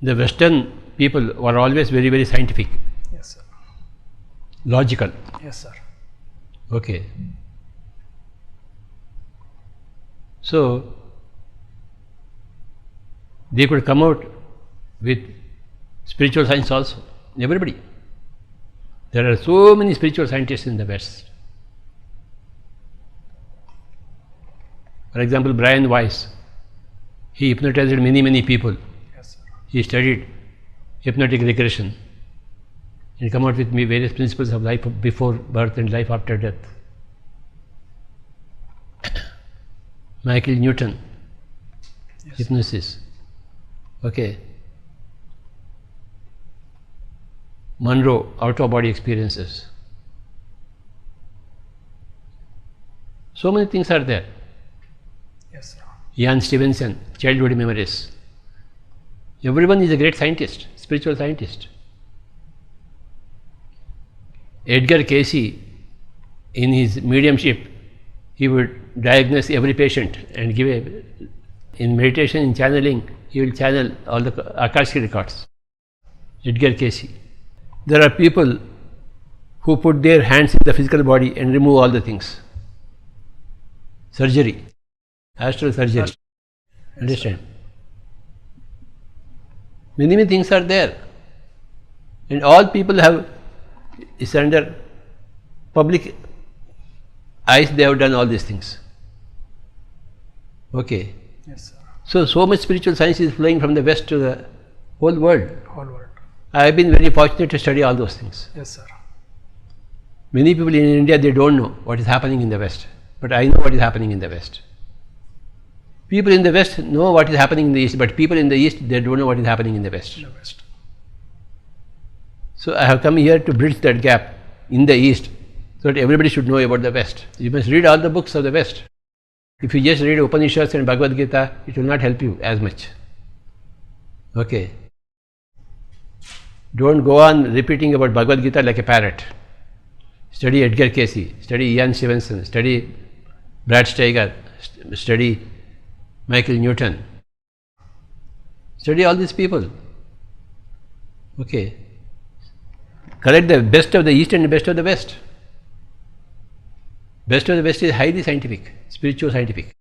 The Western people were always very, very scientific. Yes, sir. Logical. Yes, sir. Okay. So, they could come out with spiritual science also. Everybody. There are so many spiritual scientists in the West. For example, Brian Weiss, he hypnotized many, many people. Yes, sir. He studied hypnotic regression and come out with various principles of life before birth and life after death. Michael Newton, Yes. hypnosis. Okay. Monroe, out-of-body experiences. So many things are there. Yes, sir. Ian Stevenson, childhood memories. Everyone is a great scientist, spiritual scientist. Edgar Casey, in his mediumship, he would diagnose every patient and give in meditation, in channeling, he will channel all the Akashic records. Edgar Casey. There are people who put their hands in the physical body and remove all the things. Surgery, astral surgery. Yes, Understand? Many, many things are there. And all people is under public eyes, they have done all these things. Okay. Yes, sir. So much spiritual science is flowing from the West to the whole world. Whole world. I have been very fortunate to study all those things. Yes, sir. Many people in India, they don't know what is happening in the West. But I know what is happening in the West. People in the West know what is happening in the East, but people in the East, they don't know what is happening in the West. In the West. So I have come here to bridge that gap in the East, so that everybody should know about the West. You must read all the books of the West. If you just read Upanishads and Bhagavad Gita, it will not help you as much. Okay. Don't go on repeating about Bhagavad Gita like a parrot. Study Edgar Casey, study Ian Stevenson, study Brad Steiger, study Michael Newton. Study all these people. Okay. Collect the best of the East and the best of the West. Best of the West is highly scientific, spiritual scientific.